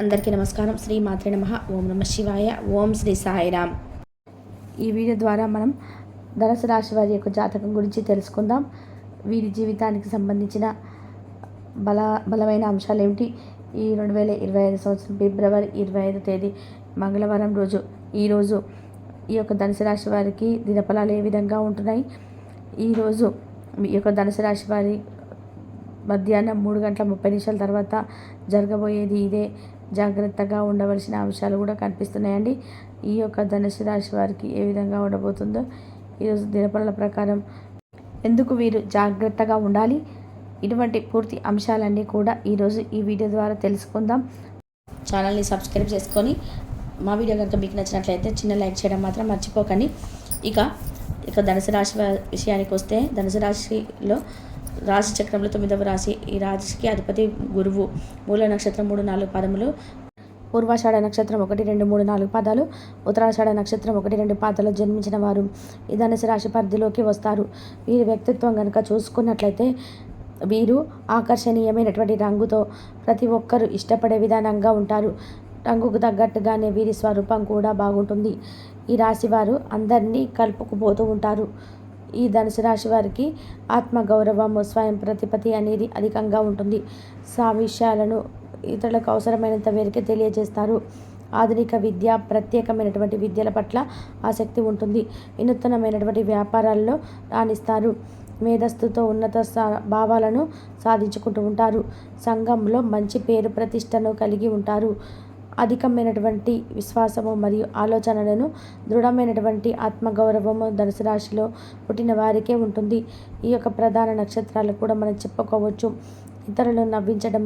అందరికీ నమస్కారం. శ్రీ మాత్రే నమః. ఓం నమ శివాయ. ఓం శ్రీ సాయిరామ్. ఈ వీడియో ద్వారా మనం ధనుసు రాశి వారి యొక్క జాతకం గురించి తెలుసుకుందాం. వీరి జీవితానికి సంబంధించిన బలమైన అంశాలు ఏమిటి? ఈ 2025 సంవత్సరం ఫిబ్రవరి 25 తేదీ మంగళవారం రోజు ఈరోజు ఈ యొక్క ధనుసు రాశి వారికి దినఫలాలు ఏ విధంగా ఉంటున్నాయి? ఈరోజు ఈ యొక్క ధనుసు రాశి వారి మధ్యాహ్నం 3:30 తర్వాత జరగబోయేది ఇదే. జాగ్రత్తగా ఉండవలసిన అంశాలు కూడా కనిపిస్తున్నాయండి. ఈ యొక్క ధనుసు రాశి వారికి ఏ విధంగా ఉండబోతుందో ఈరోజు దినఫలాల ప్రకారం ఎందుకు వీరు జాగ్రత్తగా ఉండాలి, ఇటువంటి పూర్తి అంశాలన్నీ కూడా ఈరోజు ఈ వీడియో ద్వారా తెలుసుకుందాం. ఛానల్ని సబ్స్క్రైబ్ చేసుకొని మా వీడియో కనుక మీకు నచ్చినట్లయితే చిన్న లైక్ చేయడం మాత్రం మర్చిపోకండి. ఇక ధనుసు రాశి విషయానికి వస్తే, ధనుసు రాశిలో రాశి చక్రంలో 9వ రాశి. ఈ రాశికి అధిపతి గురువు. మూల నక్షత్రం 3-4 పాదములు, పూర్వాషాఢ నక్షత్రం 1, 2, 3, 4 పాదాలు, ఉత్తరాషాఢ నక్షత్రం 1, 2 పాదాలు జన్మించిన వారు ఈ ధనుసు రాశి పరిధిలోకి వస్తారు. వీరి వ్యక్తిత్వం కనుక చూసుకున్నట్లయితే వీరు ఆకర్షణీయమైనటువంటి రంగుతో ప్రతి ఒక్కరూ ఇష్టపడే విధానంగా ఉంటారు. రంగుకు తగ్గట్టుగానే వీరి స్వరూపం కూడా బాగుంటుంది. ఈ రాశి వారు అందరినీ కలుపుకుపోతూ ఉంటారు. ఈ ధనుసు రాశి వారికి ఆత్మగౌరవము, స్వయం ప్రతిపత్తి అనేది అధికంగా ఉంటుంది. విషయాలను ఇతరులకు అవసరమైనంత మేరకు తెలియజేస్తారు. ఆధునిక విద్య, ప్రత్యేకమైనటువంటి విద్యల పట్ల ఆసక్తి ఉంటుంది. వినూత్నమైనటువంటి వ్యాపారాల్లో రాణిస్తారు. మేధస్సుతో ఉన్నత భావాలను సాధించుకుంటూ ఉంటారు. సంఘంలో మంచి పేరు ప్రతిష్టను కలిగి ఉంటారు. అధికమైనటువంటి విశ్వాసము మరియు ఆలోచనలను, దృఢమైనటువంటి ఆత్మగౌరవము ధనుసు రాశిలో పుట్టిన వారికే ఉంటుంది. ఈ యొక్క ప్రధాన నక్షత్రాలు కూడా మనం చెప్పుకోవచ్చు. ఇతరులను నవ్వించడం,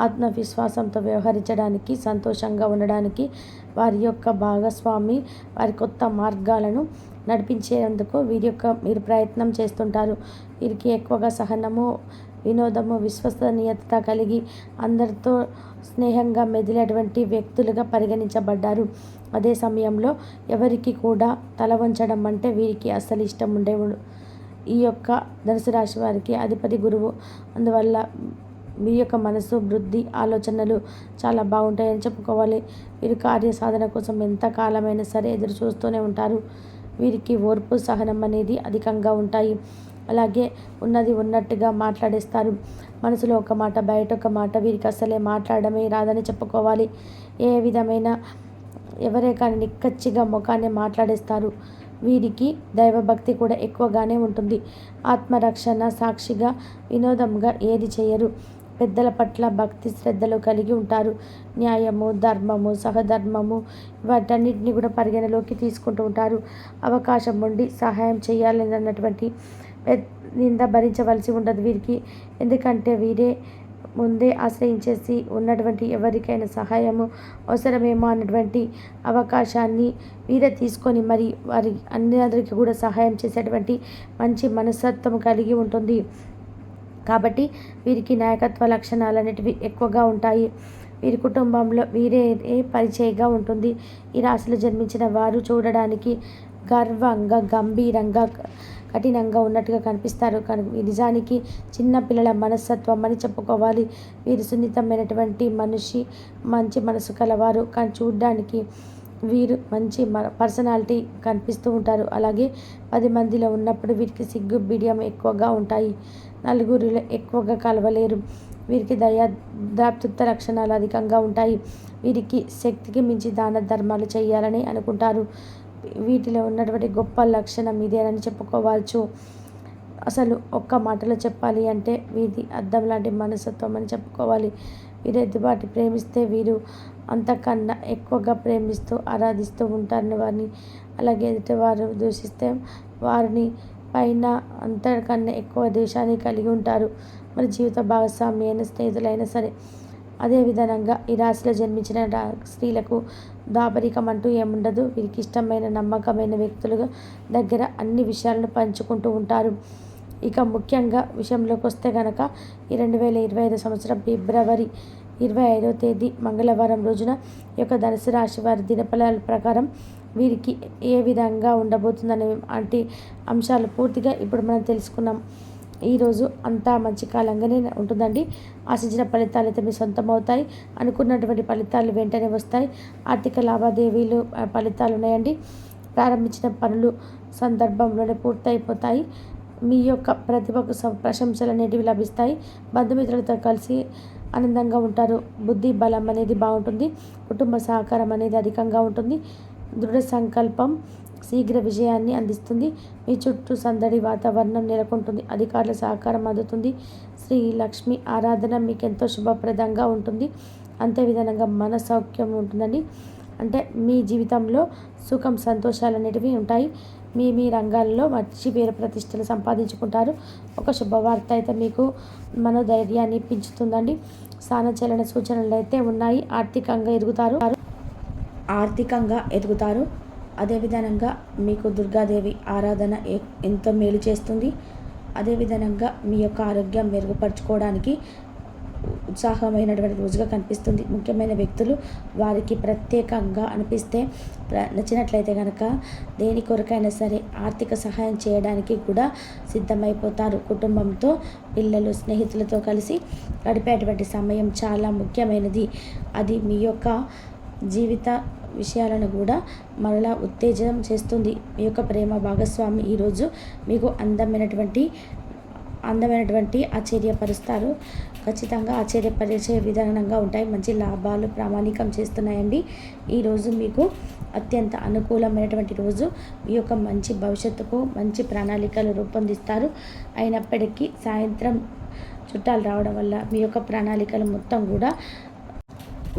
ఆత్మవిశ్వాసంతో వ్యవహరించడానికి, సంతోషంగా ఉండడానికి వారి యొక్క భాగస్వామి వారి కొత్త మార్గాలను నడిపించేందుకు వీరు ప్రయత్నం చేస్తుంటారు. వీరికి ఎక్కువగా సహనము, వినోదము, విశ్వసనీయత కలిగి అందరితో స్నేహంగా మెదిలేటువంటి వ్యక్తులుగా పరిగణించబడ్డారు. అదే సమయంలో ఎవరికి కూడా తల వంచడం అంటే వీరికి అస్సలు ఇష్టం ఉండేవాడు. ఈ యొక్క ధనుసు రాశి వారికి అధిపతి గురువు. అందువల్ల మీ యొక్క మనసు, బుద్ధి, ఆలోచనలు చాలా బాగుంటాయని చెప్పుకోవాలి. వీరు కార్య సాధన కోసం ఎంత కాలమైనా సరే ఎదురు చూస్తూనే ఉంటారు. వీరికి ఓర్పు, సహనం అనేది అధికంగా ఉంటాయి. అలాగే ఉన్నది ఉన్నట్టుగా మాట్లాడేస్తారు. మనసులో ఒక మాట, బయట ఒక మాట. వీరికి అసలే మాట్లాడమే రాదని చెప్పుకోవాలి. ఏ విధమైన ఎవరే కానీ నిక్కచ్చిగా ముఖాన్ని మాట్లాడేస్తారు. వీరికి దైవభక్తి కూడా ఎక్కువగానే ఉంటుంది. ఆత్మరక్షణ సాక్షిగా వినోదంగా ఏది చేయరు. పెద్దల పట్ల భక్తి శ్రద్ధలు కలిగి ఉంటారు. న్యాయము, ధర్మము, సహధర్మము వాటన్నిటిని కూడా పరిగణలోకి తీసుకుంటూ ఉంటారు. అవకాశం ఉండి సహాయం చేయాలని అన్నటువంటి నింద భరించవలసి ఉండదు వీరికి. ఎందుకంటే వీరే ముందే ఆశ్రయించేసి ఉన్నటువంటి ఎవరికైనా సహాయము అవసరమేమో అన్నటువంటి అవకాశాన్ని వీరే తీసుకొని మరి అందరికీ కూడా సహాయం చేసేటువంటి మంచి మనస్తత్వం కలిగి ఉంటుంది. కాబట్టి వీరికి నాయకత్వ లక్షణాలు అనేటివి ఎక్కువగా ఉంటాయి. వీరి కుటుంబంలో వీరే పరిచయగా ఉంటుంది. ఈ రాశిలో జన్మించిన వారు చూడడానికి గర్వంగా, గంభీరంగా, కఠినంగా ఉన్నట్టుగా కనిపిస్తారు. కానీ నిజానికి చిన్న పిల్లల మనస్తత్వం అని చెప్పుకోవాలి. వీరు సున్నితమైనటువంటి మంచి మనసు కలవారు. కానీ చూడడానికి వీరు మంచి పర్సనాలిటీ కనిపిస్తూ ఉంటారు. అలాగే 10 మందిలో ఉన్నప్పుడు వీరికి సిగ్గు, బిడియం ఎక్కువగా ఉంటాయి. నలుగురిలో ఎక్కువగా కలవలేరు. వీరికి దాతృత్వ లక్షణాలు అధికంగా ఉంటాయి. వీరికి శక్తికి మించి దాన ధర్మాలు చేయాలని అనుకుంటారు. వీటిలో ఉన్నటువంటి గొప్ప లక్షణం ఇదేనని చెప్పుకోవచ్చు. అసలు ఒక్క మాటలో చెప్పాలి అంటే వీరి అద్దం లాంటి మనస్తత్వం అని చెప్పుకోవాలి. వీరు ఎదుబాటి ప్రేమిస్తే వీరు అంతకన్నా ఎక్కువగా ప్రేమిస్తూ ఆరాధిస్తూ ఉంటారని వారిని. అలాగే ఎదుటివారు దూషిస్తే వారిని పైన అంతకన్నా ఎక్కువ ద్వేషాన్ని కలిగి ఉంటారు. మరి జీవిత భాగస్వామి అయిన, స్నేహితులైనా సరే. అదేవిధంగా ఈ రాశిలో జన్మించిన స్త్రీలకు దాపరికం అంటూ ఏముండదు. వీరికి ఇష్టమైన, నమ్మకమైన వ్యక్తులుగా దగ్గర అన్ని విషయాలను పంచుకుంటూ ఉంటారు. ఇక ముఖ్యంగా విషయంలోకి వస్తే కనుక ఈ 2025 సంవత్సరం ఫిబ్రవరి 25వ తేదీ మంగళవారం రోజున ఈ యొక్క ధనుసు రాశి వారి దినఫలాల ప్రకారం వీరికి ఏ విధంగా ఉండబోతుందనే అంశాలు పూర్తిగా ఇప్పుడు మనం తెలుసుకున్నాం. ఈరోజు అంతా మంచి కాలంగానే ఉంటుందండి. ఆశించిన ఫలితాలు అయితే మీ సొంతం అవుతాయి. అనుకున్నటువంటి ఫలితాలు వెంటనే వస్తాయి. ఆర్థిక లావాదేవీలు ఫలితాలు ఉన్నాయండి. ప్రారంభించిన పనులు సందర్భంలోనే పూర్తయిపోతాయి. మీ యొక్క ప్రతిభకు ప్రశంసలు అనేటివి లభిస్తాయి. బంధుమిత్రులతో కలిసి ఆనందంగా ఉంటారు. బుద్ధి బలం అనేది బాగుంటుంది. కుటుంబ సహకారం అనేది అధికంగా ఉంటుంది. దృఢ సంకల్పం శీఘ్ర విజయాన్ని అందిస్తుంది. మీ చుట్టూ సందడి వాతావరణం నెలకొంటుంది. అధికారుల సహకారం అందుతుంది. శ్రీ లక్ష్మి ఆరాధన మీకు ఎంతో శుభప్రదంగా ఉంటుంది. అంతే విధంగా మన సౌఖ్యం ఉంటుందండి. అంటే మీ జీవితంలో సుఖం సంతోషాలు అనేటివి ఉంటాయి. మీ రంగాల్లో మంచి పేరు ప్రతిష్టలు సంపాదించుకుంటారు. ఒక శుభవార్త అయితే మీకు మనోధైర్యాన్ని పెంచుతుందండి. స్థానచలన సూచనలు అయితే ఉన్నాయి. ఆర్థికంగా ఎదుగుతారు. అదేవిధంగా మీకు దుర్గాదేవి ఆరాధన ఎంతో మేలు చేస్తుంది. అదేవిధంగా మీ యొక్క ఆరోగ్యం మెరుగుపరుచుకోవడానికి ఉత్సాహమైనటువంటి రోజుగా కనిపిస్తుంది. ముఖ్యమైన వ్యక్తులు వారికి ప్రత్యేకంగా అనిపిస్తే నచ్చినట్లయితే కనుక దేని కొరకైనా సరే ఆర్థిక సహాయం చేయడానికి కూడా సిద్ధమైపోతారు. కుటుంబంతో, పిల్లలు, స్నేహితులతో కలిసి గడిపేటువంటి సమయం చాలా ముఖ్యమైనది. అది మీ యొక్క జీవిత విషయాలను కూడా మరలా ఉత్తేజనం చేస్తుంది. మీ యొక్క ప్రేమ భాగస్వామి ఈరోజు మీకు అందమైనటువంటి ఆశ్చర్యపరుస్తారు. ఖచ్చితంగా ఆశ్చర్యపరిచే విధానంగా ఉంటాయి. మంచి లాభాలు ప్రామాణికం చేస్తున్నాయండి. ఈరోజు మీకు అత్యంత అనుకూలమైనటువంటి రోజు. మీ యొక్క మంచి భవిష్యత్తుకు మంచి ప్రణాళికలు రూపొందిస్తారు. అయినప్పటికీ సాయంత్రం చుట్టాలు రావడం వల్ల మీ యొక్క ప్రణాళికలు మొత్తం కూడా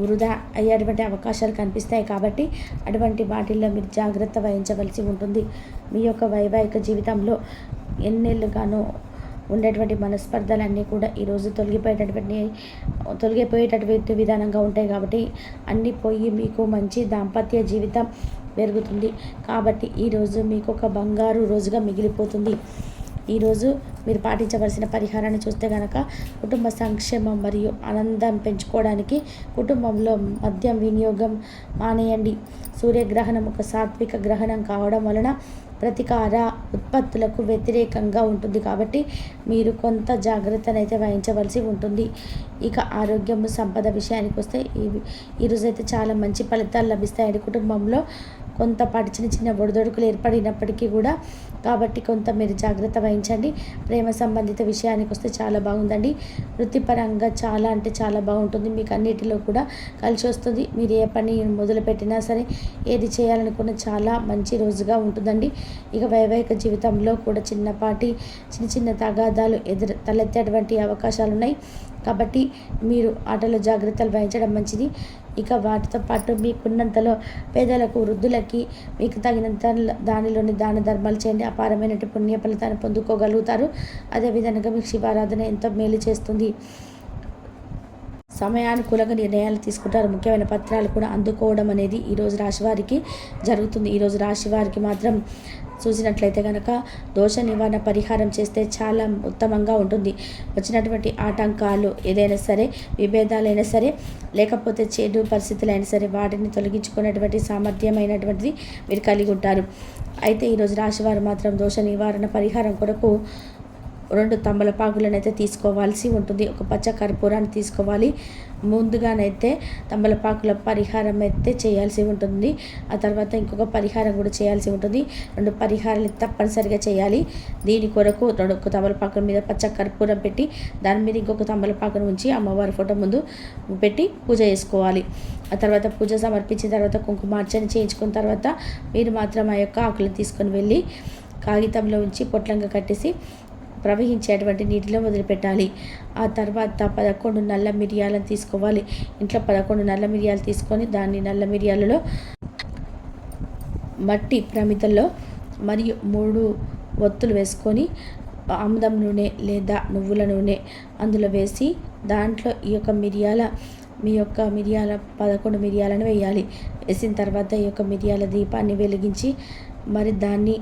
వృధా అయ్యేటువంటి అవకాశాలు కనిపిస్తాయి. కాబట్టి అటువంటి వాటిల్లో మీరు జాగ్రత్త వహించవలసి ఉంటుంది. మీ యొక్క వైవాహిక జీవితంలో ఎన్నేళ్ళుగానో ఉండేటువంటి మనస్పర్ధలన్నీ కూడా ఈరోజు తొలగిపోయేటటువంటి విధానంగా ఉంటాయి. కాబట్టి అన్నీ పోయి మీకు మంచి దాంపత్య జీవితం పెరుగుతుంది. కాబట్టి ఈరోజు మీకు ఒక బంగారు రోజుగా మిగిలిపోతుంది. ఈరోజు మీరు పాటించవలసిన పరిహారాన్ని చూస్తే కనుక కుటుంబ సంక్షేమం మరియు ఆనందం పెంచుకోవడానికి కుటుంబంలో మద్యం వినియోగం మానేయండి. సూర్యగ్రహణం ఒక సాత్విక గ్రహణం కావడం వలన ప్రతీకార ఉత్పత్తులకు వ్యతిరేకంగా ఉంటుంది. కాబట్టి మీరు కొంత జాగ్రత్తనైతే వహించవలసి ఉంటుంది. ఇక ఆరోగ్యము సంపద విషయానికి వస్తే ఈరోజైతే చాలా మంచి ఫలితాలు లభిస్తాయండి. కుటుంబంలో కొంతపాటి చిన్న ఒడిదొడుకులు ఏర్పడినప్పటికీ కూడా కాబట్టి కొంత మీరు జాగ్రత్త వహించండి. ప్రేమ సంబంధిత విషయానికి వస్తే చాలా బాగుందండి. వృత్తిపరంగా చాలా అంటే చాలా బాగుంటుంది. మీకు అన్నిటిలో కూడా కలిసి వస్తుంది. మీరు ఏ పని మొదలుపెట్టినా సరే, ఏది చేయాలనుకున్న చాలా మంచి రోజుగా ఉంటుందండి. ఇక వైవాహిక జీవితంలో కూడా చిన్న తగాదాలు తలెత్తేటువంటి అవకాశాలు ఉన్నాయి. కాబట్టి మీరు ఆటలో జాగ్రత్తలు వహించడం మంచిది. ఇక వాటితో పాటు మీకున్నంతలో పేదలకు, వృద్ధులకి మీకు తగినంత దానిలోని దాన ధర్మాలు చేయండి. అపారమైన పుణ్య ఫలితాన్ని పొందుకోగలుగుతారు. అదేవిధంగా మీకు శివారాధన ఎంతో మేలు చేస్తుంది. సమయానుకూలంగా నిర్ణయాలు తీసుకుంటారు. ముఖ్యమైన పత్రాలు కూడా అందుకోవడం అనేది ఈరోజు రాశివారికి జరుగుతుంది. ఈరోజు రాశివారికి మాత్రం చూసినట్లయితే కనుక దోష నివారణ పరిహారం చేస్తే చాలా ఉత్తమంగా ఉంటుంది. వచ్చినటువంటి ఆటంకాలు ఏదైనా సరే, విభేదాలైనా సరే, లేకపోతే చెడు పరిస్థితులైనా సరే వాటిని తొలగించుకునేటువంటి సామర్థ్యమైనటువంటిది మీరు కలిగి ఉంటారు. అయితే ఈరోజు రాశివారు మాత్రం దోష నివారణ పరిహారం కొరకు 2 తమలపాకులను అయితే తీసుకోవాల్సి ఉంటుంది. ఒక పచ్చ కర్పూరాన్ని తీసుకోవాలి. ముందుగానైతే తమలపాకుల పరిహారం అయితే చేయాల్సి ఉంటుంది. ఆ తర్వాత ఇంకొక పరిహారం కూడా చేయాల్సి ఉంటుంది. 2 పరిహారాలు తప్పనిసరిగా చేయాలి. దీని కొరకు 2 తమలపాకుల మీద పచ్చ కర్పూరం పెట్టి దాని మీద ఇంకొక తమలపాకును ఉంచి అమ్మవారి ఫోటో ముందు పెట్టి పూజ చేసుకోవాలి. ఆ తర్వాత పూజ సమర్పించిన తర్వాత కుంకుమార్చన చేయించుకున్న తర్వాత మీరు మాత్రం ఆ యొక్క ఆకులను తీసుకొని వెళ్ళి కాగితంలో ఉంచి పొట్లంగా కట్టేసి ప్రవహించేటువంటి నీటిలో వదిలిపెట్టాలి. ఆ తర్వాత 11 నల్ల మిరియాలను తీసుకోవాలి. ఇంట్లో 11 నల్ల మిరియాలు తీసుకొని దాన్ని నల్ల మిరియాలలో మట్టి ప్రమిదల్లో మరియు 3 ఒత్తులు వేసుకొని ఆముదం నూనె లేదా నువ్వుల నూనె అందులో వేసి దాంట్లో మీ యొక్క మిరియాల 11 మిరియాలను వేయాలి. వేసిన తర్వాత ఈ యొక్క మిరియాల దీపాన్ని వెలిగించి మరి దాన్ని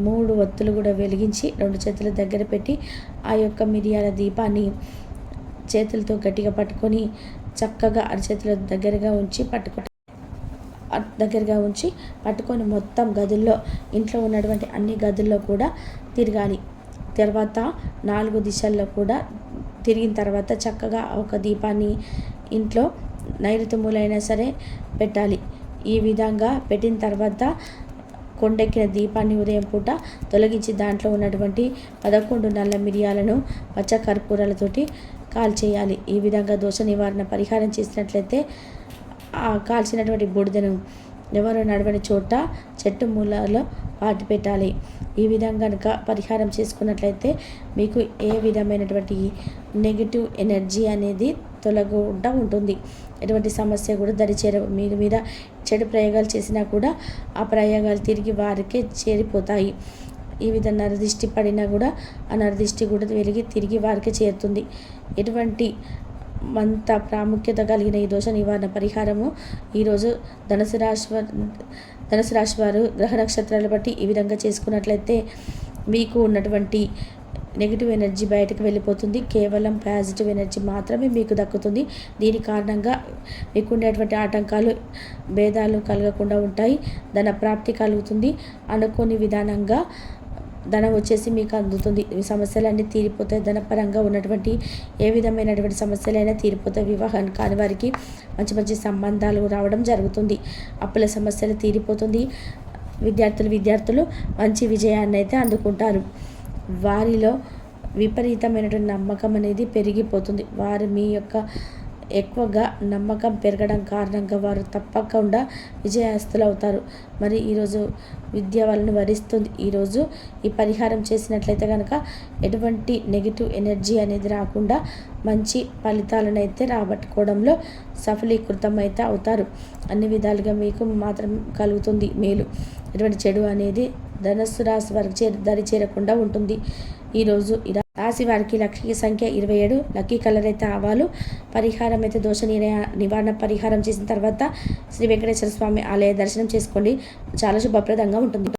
3 ఒత్తులు కూడా వెలిగించి 2 చేతుల దగ్గర పెట్టి ఆ యొక్క మిరియాల దీపాన్ని చేతులతో గట్టిగా పట్టుకొని చక్కగా అరచేతుల దగ్గరగా ఉంచి పట్టుకొని మొత్తం గదుల్లో, ఇంట్లో ఉన్నటువంటి అన్ని గదుల్లో కూడా తిరగాలి. తర్వాత 4 దిశల్లో కూడా తిరిగిన తర్వాత చక్కగా ఒక దీపాన్ని ఇంట్లో నైరుతి మూలైనా సరే పెట్టాలి. ఈ విధంగా పెట్టిన తర్వాత కొండెక్కిన దీపాన్ని ఉదయం పూట తొలగించి దాంట్లో ఉన్నటువంటి 11 నల్ల మిరియాలను పచ్చ కర్పూరాలతోటి కాల్చేయాలి. ఈ విధంగా దోష నివారణ పరిహారం చేసినట్లయితే ఆ కాల్చినటువంటి బూడిదను ఎవరు నడవని చోట చెట్టు మూలలో పాతి పెట్టాలి. ఈ విధంగా కనుక పరిహారం చేసుకున్నట్లయితే మీకు ఏ విధమైనటువంటి నెగిటివ్ ఎనర్జీ అనేది తొలగకుండా ఉంటుంది. ఎటువంటి సమస్య కూడా దరిచేర మీరు మీద చెడు ప్రయోగాలు చేసినా కూడా ఆ ప్రయోగాలు తిరిగి వారికే చేరిపోతాయి. ఈ విధంగా నరదిష్టి పడినా కూడా ఆ నరదిష్టి కూడా వెలిగి తిరిగి వారికే చేరుతుంది. ఎటువంటి అంత ప్రాముఖ్యత కలిగిన ఈ దోష నివారణ పరిహారము ఈరోజు ధనుసు రాశి వారు గ్రహ నక్షత్రాలు బట్టి ఈ విధంగా చేసుకున్నట్లయితే మీకు ఉన్నటువంటి నెగిటివ్ ఎనర్జీ బయటకు వెళ్ళిపోతుంది. కేవలం పాజిటివ్ ఎనర్జీ మాత్రమే మీకు దక్కుతుంది. దీని కారణంగా మీకు ఉండేటువంటి ఆటంకాలు భేదాలు కలగకుండా ఉంటాయి. ధన ప్రాప్తి కలుగుతుంది. అనుకోని విధానంగా ధనం వచ్చేసి మీకు అందుతుంది. ఈ సమస్యలన్నీ తీరిపోతాయి. ధనపరంగా ఉన్నటువంటి ఏ విధమైనటువంటి సమస్యలైనా తీరిపోతాయి. వివాహం కాని వారికి మంచి మంచి సంబంధాలు రావడం జరుగుతుంది. అప్పుల సమస్యలు తీరిపోతుంది. విద్యార్థులు మంచి విజయాన్ని అయితే అందుకుంటారు. వారిలో విపరీతమైనటువంటి నమ్మకం అనేది పెరిగిపోతుంది. వారు మీ యొక్క ఎక్కువగా నమ్మకం పెరగడం కారణంగా వారు తప్పకుండా విజయస్తులు అవుతారు. మరి ఈరోజు విద్య వాళ్ళని వరిస్తుంది. ఈరోజు ఈ పరిహారం చేసినట్లయితే కనుక ఎటువంటి నెగిటివ్ ఎనర్జీ అనేది రాకుండా మంచి ఫలితాలను అయితే రాబట్టుకోవడంలో సఫలీకృతం అయితే అవుతారు. అన్ని విధాలుగా మీకు మాత్రం కలుగుతుంది మేలు. ఎటువంటి చెడు అనేది ధనుస్సు రాశి వారికి దరి చేరకుండా ఉంటుంది. ఈరోజు రాశి వారికి లక్కీ సంఖ్య 27, లక్కీ కలర్ అయితే ఆవాలు. పరిహారం అయితే దోష నివారణ పరిహారం చేసిన తర్వాత శ్రీ వెంకటేశ్వర స్వామి ఆలయ దర్శనం చేసుకోండి. చాలా శుభప్రదంగా ఉంటుంది.